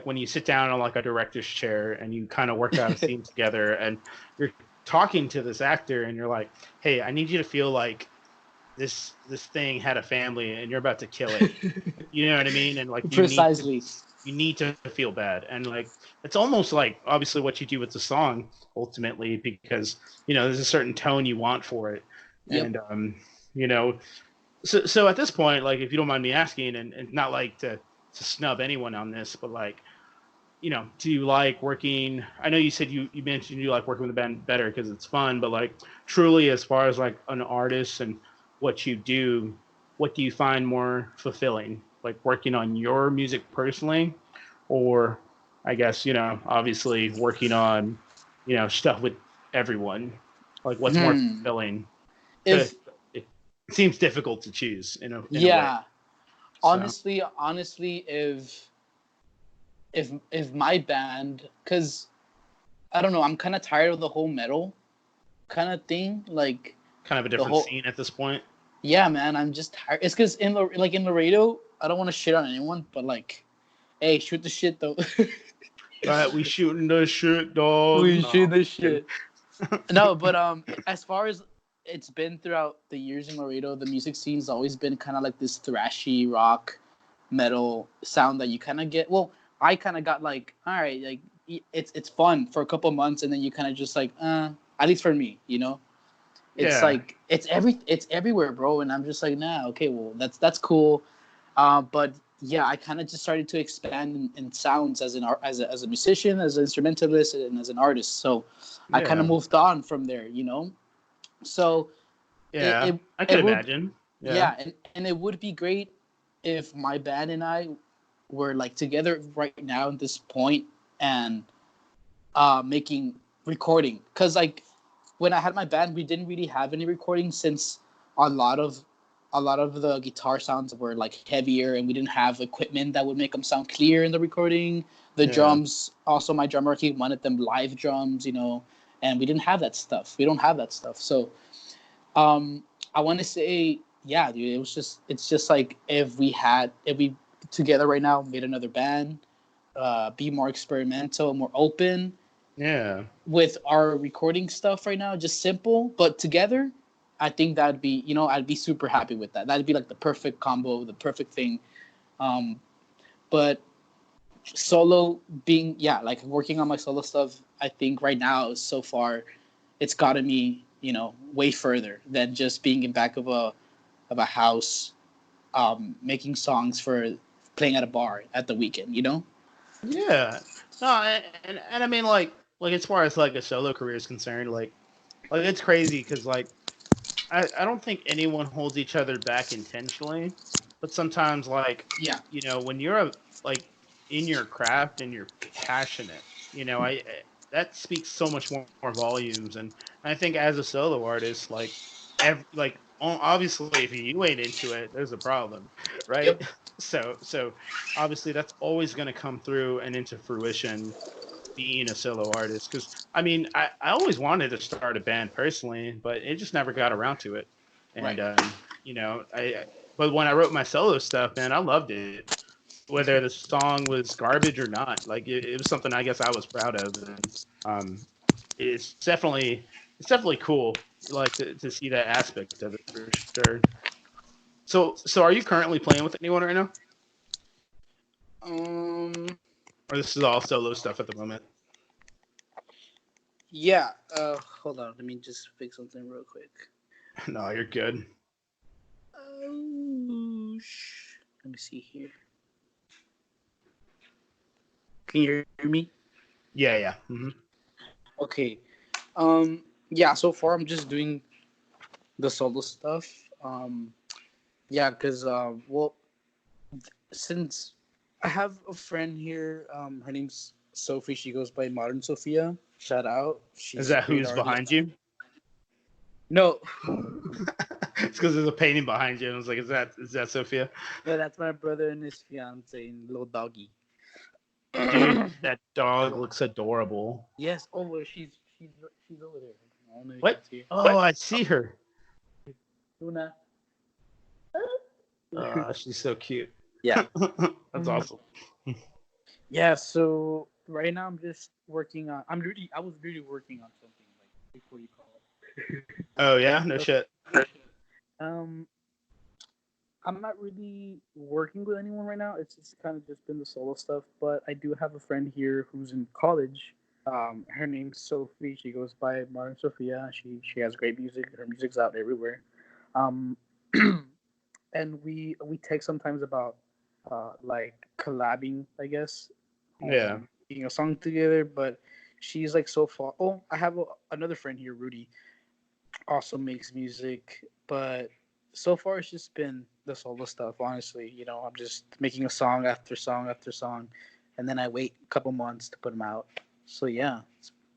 when you sit down on like a director's chair and you kind of work out a scene together and you're talking to this actor and you're like, hey, I need you to feel like this thing had a family and you're about to kill it. You know what I mean? And like Precisely. you need to feel bad. And like it's almost like obviously what you do with the song ultimately, because there's a certain tone you want for it. Yep. And you know, so at this point, like if you don't mind me asking, and not like to snub anyone on this, but like, do you like working? I know you said you mentioned you like working with a band better because it's fun, but like truly as far as like an artist and what you do, what do you find more fulfilling? Like working on your music personally, or I guess, obviously working on, stuff with everyone. Like what's more Hmm. fulfilling? To If it seems difficult to choose in a way. Yeah, So honestly, if my band, because I don't know, I'm kind of tired of the whole metal kind of thing, like kind of a the different whole. scene at this point. Yeah, man, I'm just tired. It's because in Laredo, I don't want to shit on anyone, but like, hey, shoot the shit though. Right, we shooting the shit, dog. We No, shoot I'm the just kidding. shit. No, but as far as it's been throughout the years in Laredo, the music scene's always been kind of like this thrashy rock metal sound that you kind of get. Well, I kind of got like, all right, like it's fun for a couple months, and then you kind of just like, at least for me, you know, it's Yeah. like it's everywhere, bro, and I'm just like, nah, okay, well, that's cool, but yeah, I kind of just started to expand in sounds as as a musician, as an instrumentalist, and as an artist. So I kind of Yeah. moved on from there, So it Yeah. it, I could it would imagine. Yeah. yeah, and it would be great if my band and I were like together right now at this point and making recording, because like when I had my band, we didn't really have any recording since a lot of a lot of the guitar sounds were like heavier, and we didn't have equipment that would make them sound clear in the recording. The Yeah. drums, also my drummer, he wanted them live drums, and we didn't have that stuff. We don't have that stuff. So um, I want to say, yeah, dude, it's just like if we together right now made another band, be more experimental, more open Yeah. with our recording stuff right now, just simple, but together, I think that'd be, I'd be super happy with that. That'd be like the perfect combo, the perfect thing. Um, but solo being, yeah, like working on my solo stuff, I think right now so far, it's gotten me, way further than just being in back of a house, making songs for playing at a bar at the weekend. Yeah. No, and I mean like as far as like a solo career is concerned, like it's crazy because like I don't think anyone holds each other back intentionally, but sometimes like Yeah. when you're like in your craft and you're passionate, that speaks so much more volumes. And I think as a solo artist, obviously if you ain't into it, there's a problem, right? Yep. So obviously that's always going to come through and into fruition being a solo artist, because I mean I always wanted to start a band personally, but it just never got around to it. And Right. but when I wrote my solo stuff, man, I loved it, whether the song was garbage or not. Like it was something I guess I was proud of. And um it's definitely cool, like to see that aspect of it for sure. So are you currently playing with anyone right now, Um. or this is all solo stuff at the moment? Yeah. Hold on. Let me just fix something real quick. No, you're good. Oh, let me see here. Can you hear me? Yeah. Okay. Yeah. So far, I'm just doing the solo stuff. Yeah, because well, since I have a friend here, her name's Sophie. She goes by Modern Sophia. Shout out. Is She's a that great who's artist. behind you? No, It's because there's a painting behind you. And I was like, is that Sophia? no, that's my brother and his fiance, little doggy. Dude, that dog looks adorable. Yes. Oh, well, she's over there. I don't know if you What? can see her. Oh, I see her. Luna. She's so cute. Yeah. That's awesome. Yeah. So right now I'm just working on. I was really working on something like before you called. Oh yeah, no shit. Um, I'm not really working with anyone right now. It's just kind of just been the solo stuff. But I do have a friend here who's in college. Her name's Sophie. She goes by Modern Sophia. She has great music. Her music's out everywhere. Um, and we text sometimes about like collabing, I guess, Yeah. making a song together. But she's like so far. Oh, I have another friend here, Rudy, also makes music, but so far it's just been the solo stuff. Honestly, I'm just making a song after song after song, and then I wait a couple months to put them out. So yeah,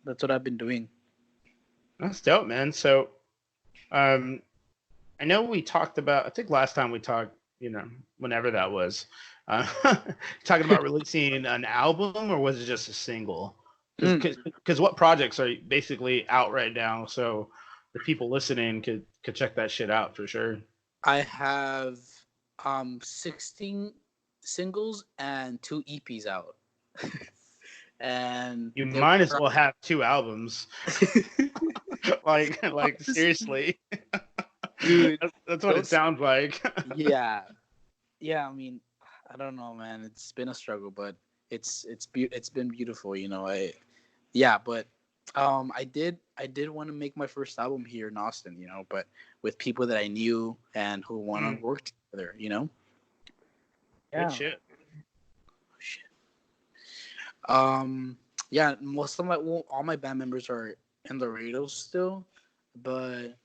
that's what I've been doing. That's dope, man. So, um, I know we talked about. I think last time we talked, whenever that was, uh, talking about releasing an album, or was it just a single? Mm. Because what projects are basically out right now? So the people listening could check that shit out for sure. I have 16 singles and 2 EPs out, and You they're might as well have two albums. like seriously, dude. that's what it Those, sounds like. yeah, yeah. I mean, I don't know, man. It's been a struggle, but it's been beautiful. Yeah, but I did want to make my first album here in Austin, but with people that I knew and who want to Mm. work together. Good Yeah. shit. Shit. Yeah, most of all my band members are in Laredo still, but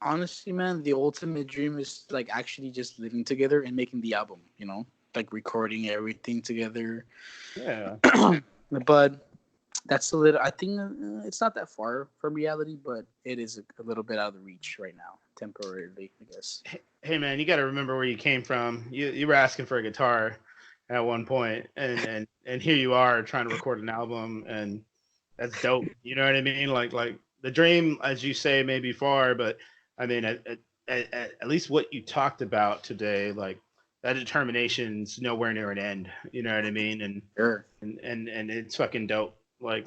honestly, man, the ultimate dream is like actually just living together and making the album. Like recording everything together. Yeah. But that's a little. I think it's not that far from reality, but it is a little bit out of reach right now, temporarily, I guess. Hey man, you got to remember where you came from. You were asking for a guitar at one point, and here you are trying to record an album, and that's dope. You know what I mean? Like the dream, as you say, may be far, but I mean, at least what you talked about today, like that determination's nowhere near an end. You know what I mean? And Sure. and it's fucking dope. Like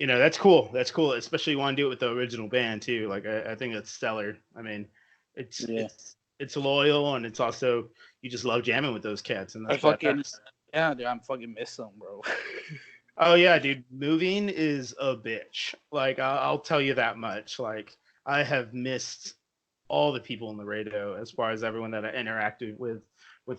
that's cool. That's cool. Especially you want to do it with the original band too. Like I think it's stellar. I mean, it's Yeah. it's it's loyal and it's also you just love jamming with those cats and I that's fucking badass. yeah, dude. I'm fucking miss them, bro. Oh yeah, dude. Moving is a bitch. Like I'll tell you that much. Like I have missed all the people in Laredo as far as everyone that I interacted with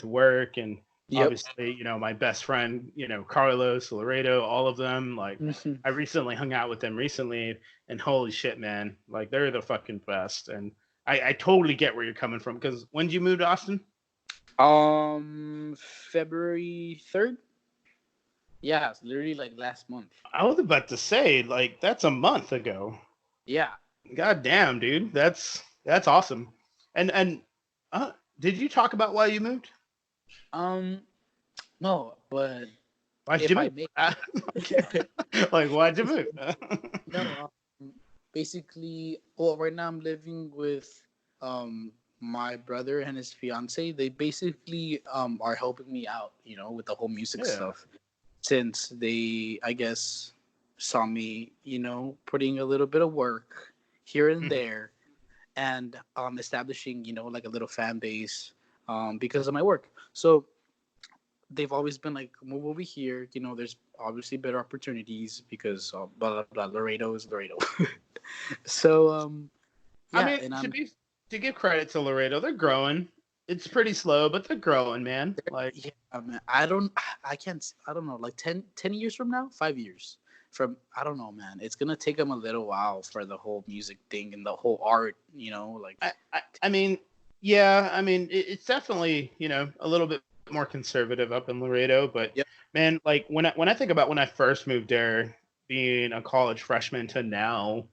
work and Yep. obviously my best friend Carlos Laredo, all of them. Like I recently hung out with them recently and holy shit, man, like they're the fucking best. And I totally get where you're coming from because when did you move to Austin? February 3rd. Yeah, it's literally like last month. I was about to say like that's a month ago. Yeah. God damn, dude, that's awesome. And did you talk about why you moved? Um. No, but Why'd you if I move? may, Okay. Like why'd you move? no. Basically, well, right now I'm living with my brother and his fiance. They basically are helping me out, with the whole music Yeah. stuff. Since they, I guess, saw me, putting a little bit of work here and Mhm. there, and establishing, like a little fan base, because of my work. So they've always been like, move over here. There's obviously better opportunities because blah blah blah. Laredo is Laredo. So I yeah, mean, and to give credit to Laredo, they're growing. It's pretty slow, but they're growing, man. Like, yeah, man, I can't, I don't know, like 10 years from now, 5 years from, I don't know, man, it's gonna take them a little while for the whole music thing and the whole art, like. I mean, yeah, I mean, it's definitely a little bit more conservative up in Laredo, but Yep. man, like when I think about when I first moved there, being a college freshman to now,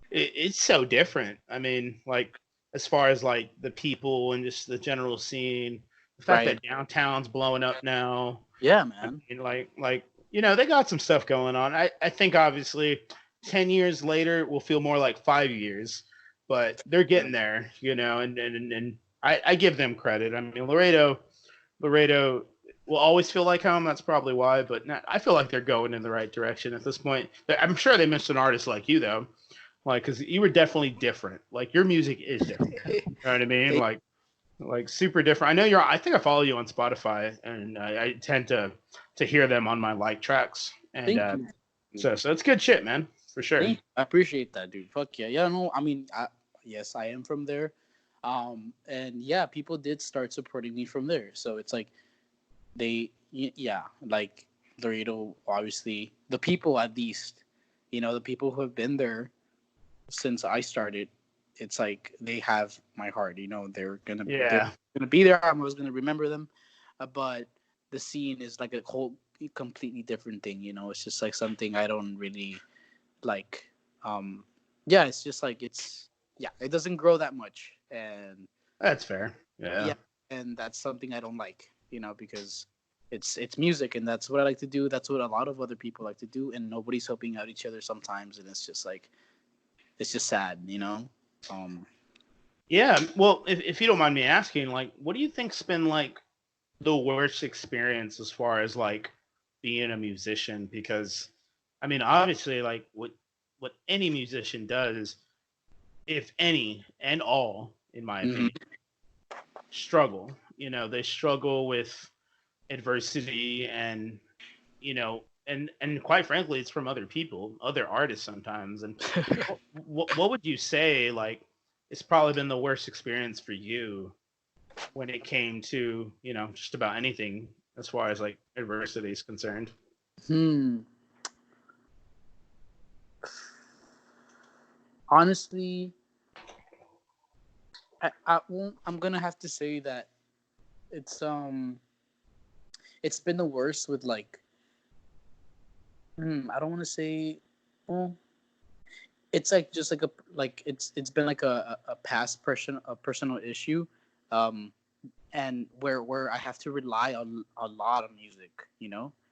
it's so different. I mean, like as far as like the people and just the general scene, the fact Right. that downtown's blowing up now. Yeah, I man. mean, like they got some stuff going on. I think obviously 10 years later will feel more like 5 years, but they're Sure. getting there, and I give them credit. I mean, Laredo will always feel like home. That's probably why, but I feel like they're going in the right direction at this point. I'm sure they missed an artist like you though, like because you were definitely different. Like your music is different. You know what I mean? Thank, Like super different. I know you're. I think I follow you on Spotify, and I tend to hear them on my like tracks, and thank you. so it's good shit, man, for sure. Thank you. I appreciate that, dude. Fuck yeah. Yeah, no, I mean, yes, I am from there. And yeah, people did start supporting me from there. So it's like yeah, like Laredo, obviously, the people at least, the people who have been there since I started, it's like they have my heart. They're Yeah, gonna be there. I'm always gonna remember them. But the scene is like a whole completely different thing. It's just like something I don't really like. Yeah, it's just like yeah, it doesn't grow that much, and that's fair. Yeah, yeah, and that's something I don't like. Because it's music, and that's what I like to do. That's what a lot of other people like to do, and nobody's helping out each other sometimes, and it's just like it's just sad. Um, yeah. Well, if you don't mind me asking, like, what do you think's been like the worst experience as far as like being a musician? Because I mean, obviously, like what any musician does, if any and all, in my mhm. opinion, struggle. They struggle with adversity and quite frankly, it's from other people, other artists sometimes. And what would you say like it's probably been the worst experience for you when it came to, just about anything as far as like adversity is concerned. Hmm. Honestly, I won't. I'm gonna have to say that it's it's been the worst with like. I don't want to say. Well, it's like just like it's been like a past a personal issue, um, and where I have to rely on a lot of music.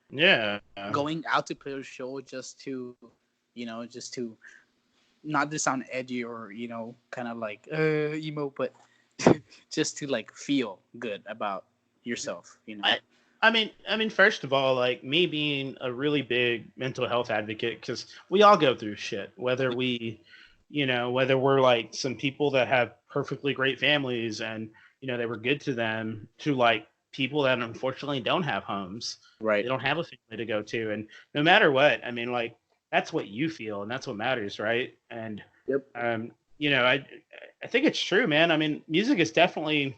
Yeah. Going out to play a show just to, just to not to sound edgy or kind of like emo, but just to like feel good about yourself. I I mean, first of all, like me being a really big mental health advocate, because we all go through shit, whether we're like some people that have perfectly great families and they were good to them, to like people that unfortunately don't have homes, they Right. don't have a family to go to, and no matter what, I mean, like that's what you feel, and that's what matters, right? And Yep. um, you know, I think it's true, man. I mean, music is definitely.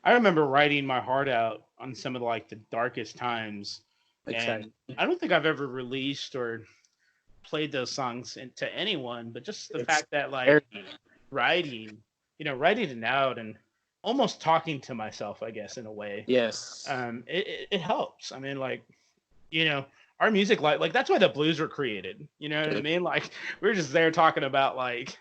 I remember writing my heart out on some of like the darkest times, and Exactly. I don't think I've ever released or played those songs to anyone, but just the It's fact that scary. like writing, writing it out and almost talking to myself, I guess, in a way, Yes. it helps. I mean, like, you know, our music, like that's why the blues were created. You know what I Yep. mean? Like we are just there talking about like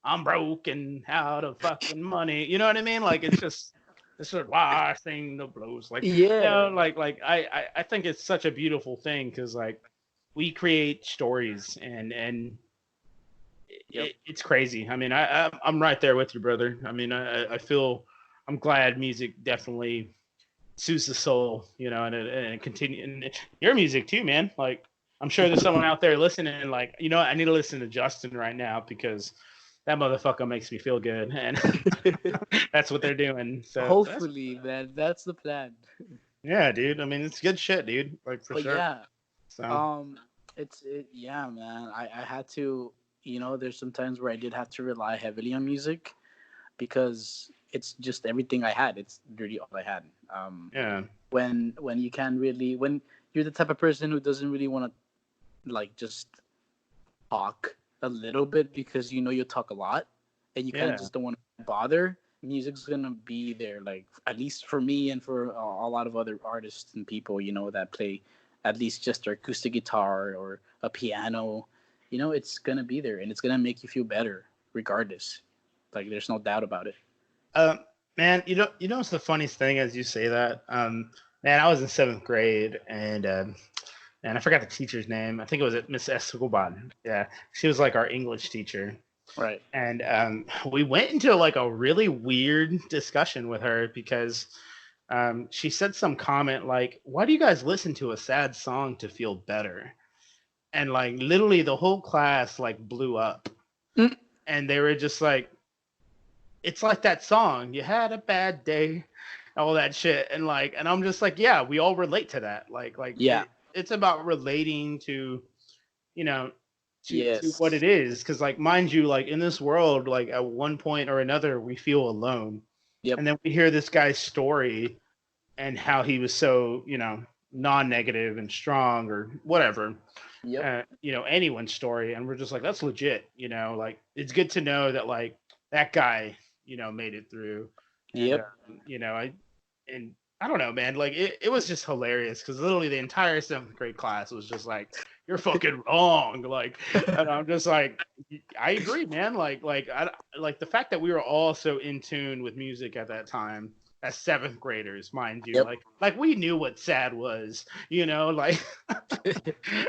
I'm broke and out of fucking money. You know what I mean? Like it's just this is why I sing the blues. Like Yeah. I think it's such a beautiful thing because like we create stories and Yep. it's crazy. I mean, I'm right there with you, brother. I mean, I feel I'm glad music definitely soothes the soul, and continue and your music too, man. Like I'm sure there's someone out there listening, like I need to listen to Justin right now because that motherfucker makes me feel good, and that's what they're doing. So that's Hopefully, man, that's the plan. yeah, dude. I mean, it's good shit, dude. Like for But sure. yeah, So um, yeah, man. I had to, there's some times where I did have to rely heavily on music because it's just everything I had. It's really all I had. yeah, When you can really, when you're the type of person who doesn't really want to like just talk a little bit because you talk a lot and you kind of yeah, just don't want to bother, music's gonna be there, like at least for me and for a lot of other artists and people that play at least just their acoustic guitar or a piano. It's gonna be there and it's gonna make you feel better regardless. Like there's no doubt about it. Um, man, it's the funniest thing as you say that. Man, I was in seventh grade, and I forgot the teacher's name. I think it was Miss Escobar. Yeah, she was like our English teacher, Right. and we went into like a really weird discussion with her because she said some comment like, "Why do you guys listen to a sad song to feel better?" And like literally the whole class like blew up, Mm. and they were just like, it's like that song, you had a bad day, all that shit, and I'm just like, yeah, we all relate to that. Yeah. It's about relating to, you know, to what Yes. it is, because like mind you, like in this world, like at one point or another, we feel alone, Yep. and then we hear this guy's story and how he was so non-negative and strong or whatever. Yep. Anyone's story, and we're just like, that's legit. Like it's good to know that like that guy made it through, and Yep. I and I don't know, man, like it was just hilarious because literally the entire seventh grade class was just like, you're fucking wrong, like, and I'm just like, I agree, man, I like the fact that we were all so in tune with music at that time as seventh graders, mind you, Yep. like we knew what sad was, like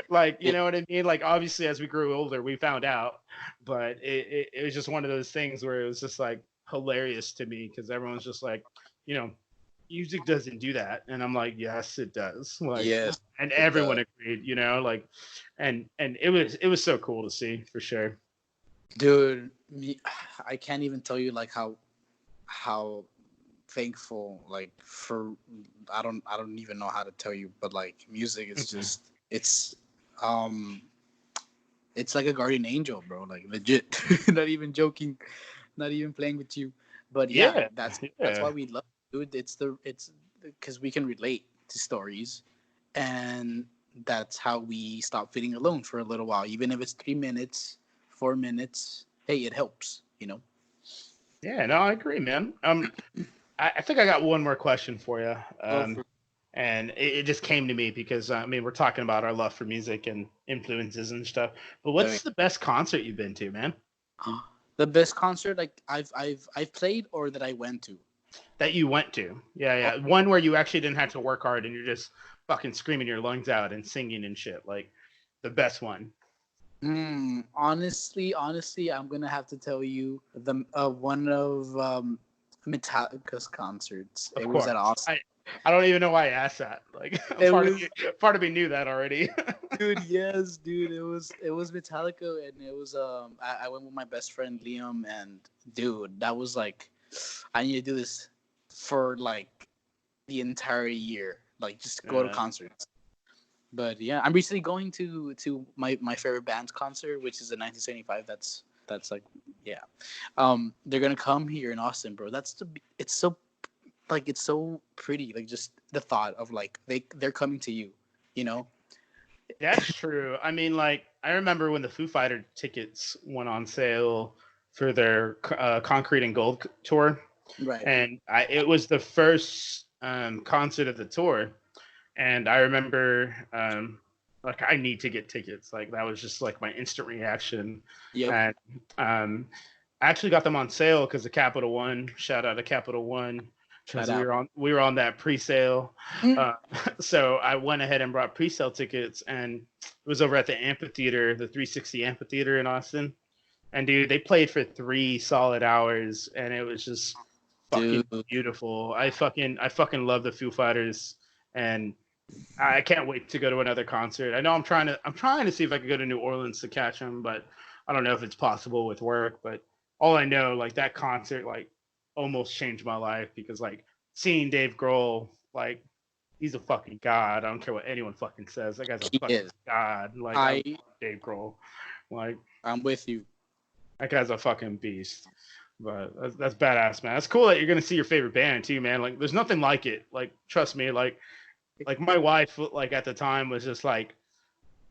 like you Yeah. know what I mean. Like obviously, as we grew older, we found out, but it was just one of those things where it was just like hilarious to me because everyone's just like, you know, music doesn't do that, and I'm like, yes, it does. Like, Yes, and it everyone does. agreed, like, and it was so cool to see for sure. Dude, I can't even tell you like how thankful like for I don't even know how to tell you, but like music is Mhm. just um it's like a guardian angel, bro, like legit. Not even joking, not even playing with you. But yeah, Yeah, that's yeah, why we love it. dude. It's because we can relate to stories, and that's how we stop feeling alone for a little while, even if it's 3 minutes, 4 minutes. Hey, it helps, you know. Yeah, no, I agree, man. I think I got one more question for you. Go for And it just came to me because I mean we're talking about our love for music and influences and stuff. But it. what's the best concert you've been to, man? The best concert like I've played or that I went to. That you went to? Yeah, yeah. One where you actually didn't have to work hard and you're just fucking screaming your lungs out and singing and shit. Like the best one. Honestly, I'm gonna have to tell you the one of Metallica's concerts. Of It was course. at Austin. I don't even know why I asked that. Like It was, part of me knew that already. dude. Yes, dude. It was Metallica, and it was I went with my best friend Liam, and dude, that was like, I need to do this for like the entire year. Like just go to uh, concerts. But yeah, I'm recently going to my favorite band's concert, which is in 1975. That's like, yeah. They're gonna come here in Austin, bro. It's so like it's so pretty. Like just the thought of like they're coming to you, you know. that's true. I mean, like I remember when the Foo Fighter tickets went on sale for their Concrete and Gold tour, Right. and it was the first concert of the tour, and I remember like I need to get tickets. Like that was just like my instant reaction, Yep. and um, I actually got them on sale because of Capital One. Shout out to Capital One Shout because out. we were on that pre-sale. Mm. Uh, so I went ahead and brought pre-sale tickets, and it was over at the amphitheater, the 360 amphitheater in Austin. And dude, they played for 3 solid hours, and it was just fucking Dude. beautiful. I fucking love the Foo Fighters, and I can't wait to go to another concert. I know I'm trying to see if I could go to New Orleans to catch them, but I don't know if it's possible with work. But all I know, like that concert, like almost changed my life because like seeing Dave Grohl, like he's a fucking god. I don't care what anyone fucking says. That guy's a He fucking is. god. Like I love I Dave Grohl. Like I'm with you. that guy's a fucking beast. But that's badass, man. That's cool that you're gonna see your favorite band too, man. Like there's nothing like it. Like trust me, like my wife like at the time was just like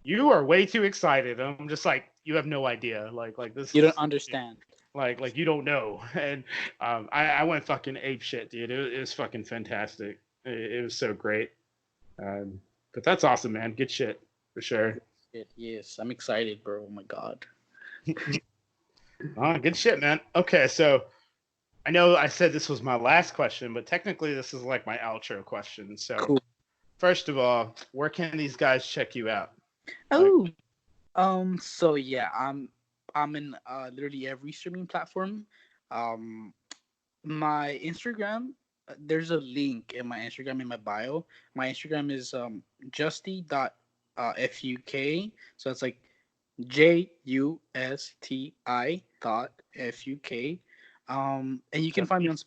you are way too excited. I'm just like you have no idea like this You don't is understand. like you don't know. And I went fucking ape shit, dude. It was fucking fantastic. It was so great. But that's awesome, man. Good shit for sure. Yes, I'm excited, bro. Oh my god. Good shit, man. Okay, so I know I said this was my last question, but technically this is like my outro question. So Cool. first of all, where can these guys check you out? Like, Oh, so yeah, I'm in literally every streaming platform. Um, my Instagram, there's a link in my Instagram in my bio. My Instagram is justy dot fuk. So it's like JUSTI dot FUK. And you can find me on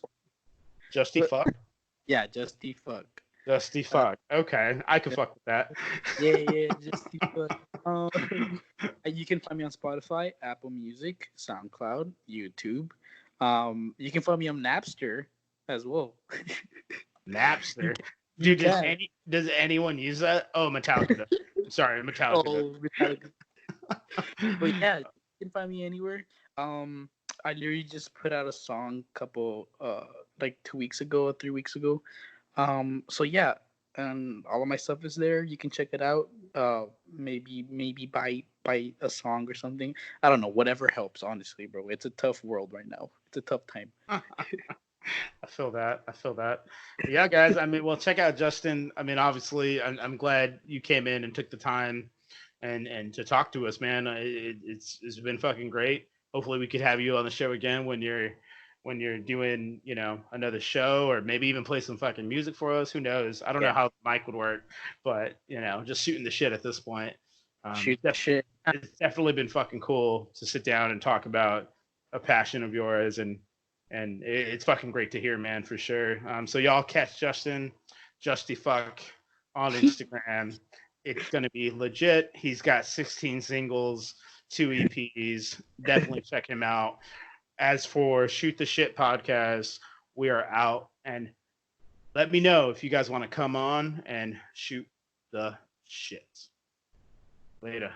Justy fuck? yeah, Justy fuck. Justy Uh, fuck. Okay, I can fuck with that. yeah, Justy fuck. You can find me on Spotify, Apple Music, SoundCloud, YouTube. You can find me on Napster as well. Napster. You Dude, can. does anyone use that? Oh, Metallica does. Sorry, Metallica does. Oh, Metallica. But yeah, you can find me anywhere. Um, I literally just put out a song couple like 2 weeks ago or 3 weeks ago. So yeah, and all of my stuff is there. You can check it out. Maybe buy a song or something. I don't know. Whatever helps. Honestly, bro, it's a tough world right now. It's a tough time. I feel that. I feel that. But yeah, guys. I mean, well, check out Justin. I mean, obviously, I'm glad you came in and took the time and to talk to us, man. It's been fucking great. Hopefully, we could have you on the show again when you're doing another show or maybe even play some fucking music for us. Who knows? I don't know Yeah, how the mic would work, but just shooting the shit at this point. shoot the Def- shit. it's definitely been fucking cool to sit down and talk about a passion of yours and it's fucking great to hear, man, for sure. So y'all catch Justin, Justy Fuck, on Instagram. It's gonna be legit. He's got 16 singles, 2 EPs. Definitely check him out. As for Shoot the Shit podcast, we are out and let me know if you guys want to come on and shoot the shit. Later.